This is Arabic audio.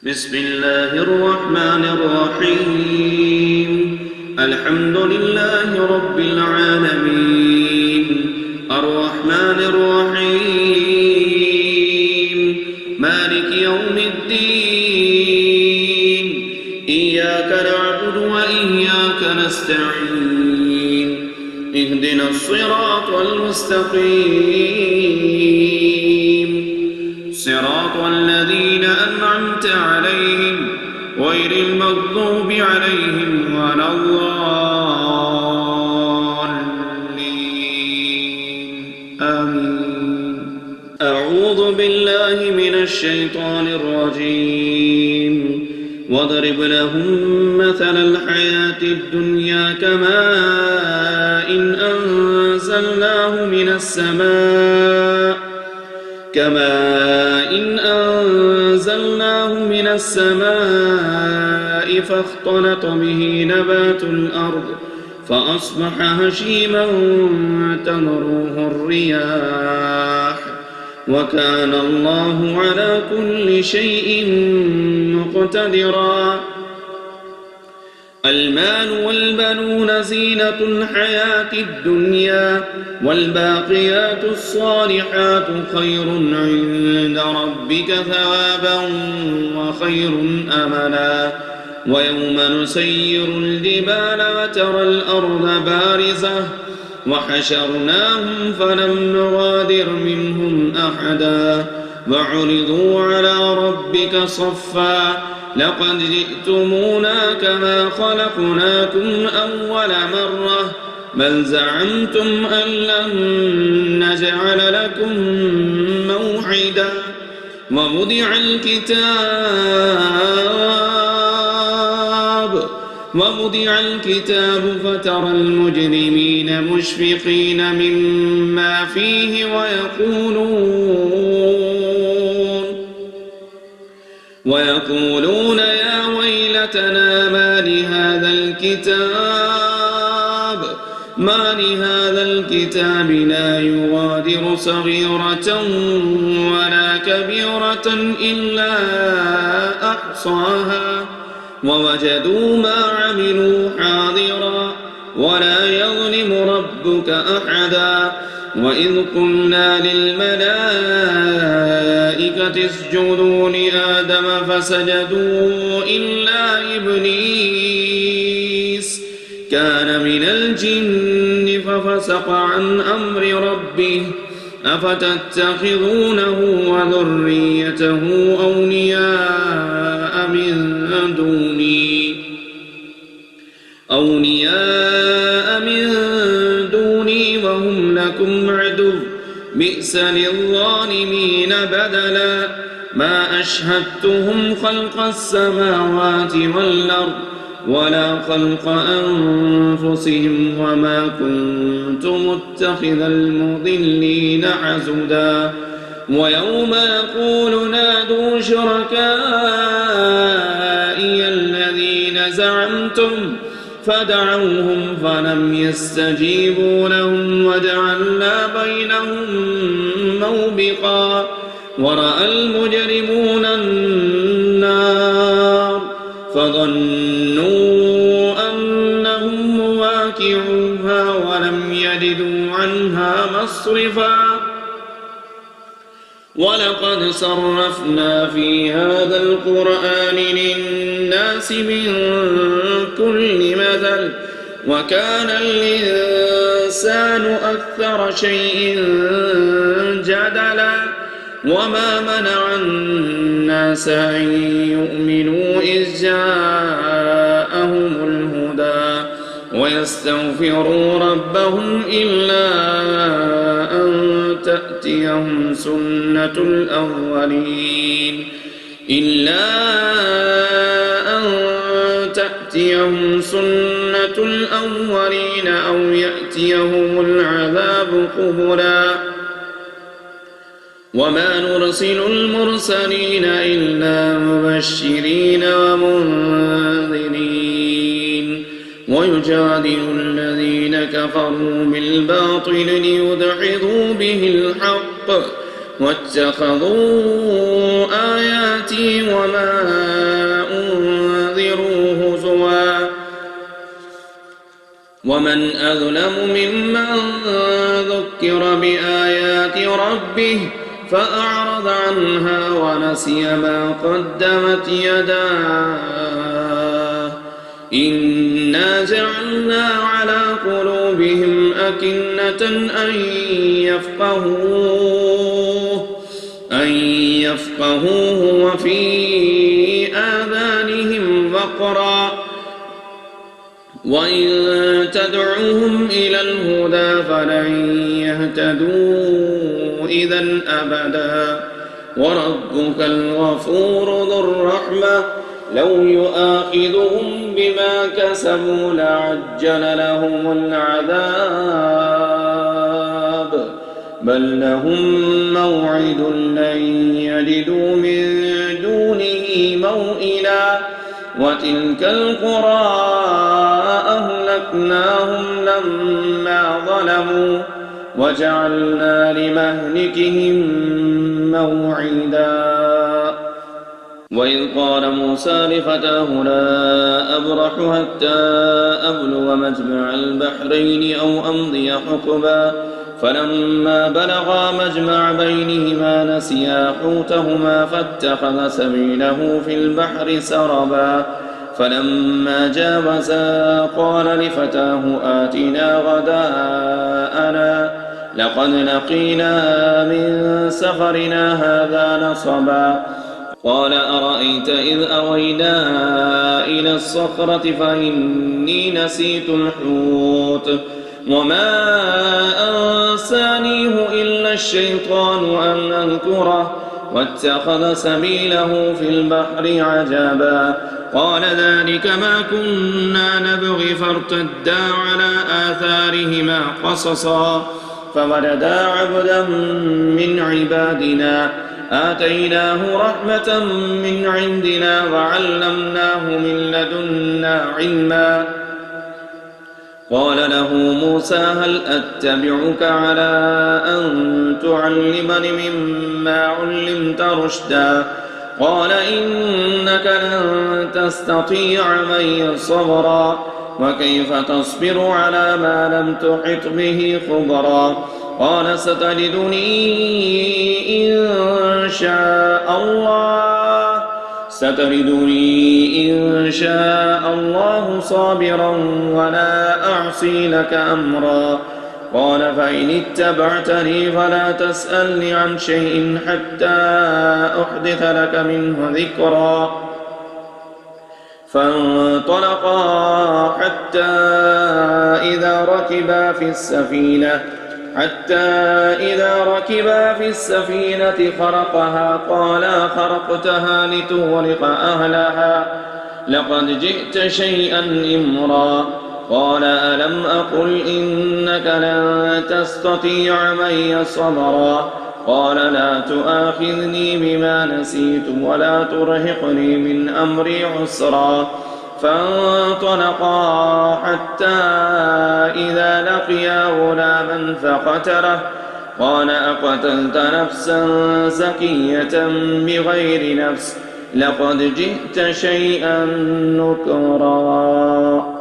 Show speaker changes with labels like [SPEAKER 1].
[SPEAKER 1] بسم الله الرحمن الرحيم. الحمد لله رب العالمين الرحمن الرحيم مالك يوم الدين إياك نعبد وإياك نستعين اهدنا الصراط المستقيم صراط الذين أنعمت عليهم غير المغضوب عليهم ولا الضالين آمين. أعوذ بالله من الشيطان الرجيم. واضرب لهم مثل الحياة الدنيا كماء أنزلناه من السماء فاختلط به نبات الأرض فأصبح هشيما تذروه الرياح وكان الله على كل شيء مقتدرا. المال والبنون زينة الحياة الدنيا والباقيات الصالحات خير عند ربك ثوابا وخير أملا. ويوم نسير الجبال وترى الأرض بارزة وحشرناهم فلم نغادر منهم أحدا وعرضوا على ربك صفا لقد جئتمونا كما خلقناكم أول مرة بل زعمتم أن لن نجعل لكم موعدا. ووضع الكتاب فترى المجرمين مشفقين مما فيه ويقولون يا ويلتنا ما لهذا الكتاب لا يغادر صغيرة ولا كبيرة إلا أحصاها ووجدوا ما عملوا حاضرا ولا يظلم ربك أحدا. وإذ قلنا للملائكة اسجدوا لآدم فسجدوا إلا إبليس كان من الجن ففسق عن أمر ربه أفتتخذونه وذريته أولياء من دوني وهم لكم عدو بئس للظالمين بدلا. ما أشهدتهم خلق السماوات والأرض ولا خلق أنفسهم وما كنت متخذ المضلين عضدا. ويوم يقول نادوا شركائي الذين زعمتم فدعوهم فلم يستجيبوا لهم وجعلنا بينهم موبقا. ورأى المجرمون النار فظنوا أنهم مواقعوها ولم يجدوا عنها مصرفا. ولقد صرفنا في هذا القرآن للناس من كل مثل وكان الإنسان أكثر شيء جدلا. وما منع الناس أن يؤمنوا إذ جاءهم الهدى ويستغفروا ربهم إلا أن تأتيهم سنة الأولين أو يأتيهم العذاب قبلا. وما نرسل المرسلين إلا مبشرين ومنذرين ويجادل الذين كفروا بالباطل ليدحضوا به الحق واتخذوا آياتي وما أنذروا هزوا ومن أظلم ممن ذكر بآيات ربه فأعرض عنها ونسي ما قدمت يداه إنا جعلنا على قلوبهم أكنة أن يفقهوه وفي آذانهم وقرا وإن تدعوهم إلى الهدى فلن يهتدوا إذا أبدا وربك الغفور ذو الرحمة لو يؤاخذهم بما كسبوا لعجل لهم العذاب بل لهم موعد لن يجدوا من دونه موئلا وتلك القرى أهلكناهم لما ظلموا وجعلنا لمهلكهم موعدا وإذ قال موسى لفتاه لا أبرح حتى أبلغ مجمع البحرين أو أمضي حقبا فلما بلغا مجمع بينهما نسيا حوتهما فاتخذ سبيله في البحر سربا فلما جاوزا قال لفتاه آتنا غداءنا لقد لقينا من سفرنا هذا نصبا قال أرأيت إذ أوينا إلى الصخرة فإني نسيت الحوت وما أنسانيه إلا الشيطان أن أذكره واتخذ سبيله في البحر عجبا قال ذلك ما كنا نبغي فارتدا على آثارهما قصصا فوجدا عبدا من عبادنا آتيناه رحمة من عندنا وعلمناه من لدنا علما قال له موسى هل أتبعك على أن تعلمني مما علمت رشدا قال إنك لن تستطيع معي صبرا وكيف تصبر على ما لم تحط به خبرا قال ستجدني إن شاء الله صابرا ولا أعصي لك أمرا قال فإن اتبعتني فلا تسألني عن شيء حتى أحدث لك منه ذكرا فانطلقا حتى إذا ركبا في السفينة خرقها قالا خرقتها لتغرق أهلها لقد جئت شيئا إمرا قال ألم أقل إنك لن تستطيع معي صبرا قال لا تؤاخذني بما نسيت ولا ترهقني من أمري عسرا فانطلقا حتى إذا لقيا غلاما فقتله قال أقتلت نفسا زكية بغير نفس لقد جئت شيئا نكرا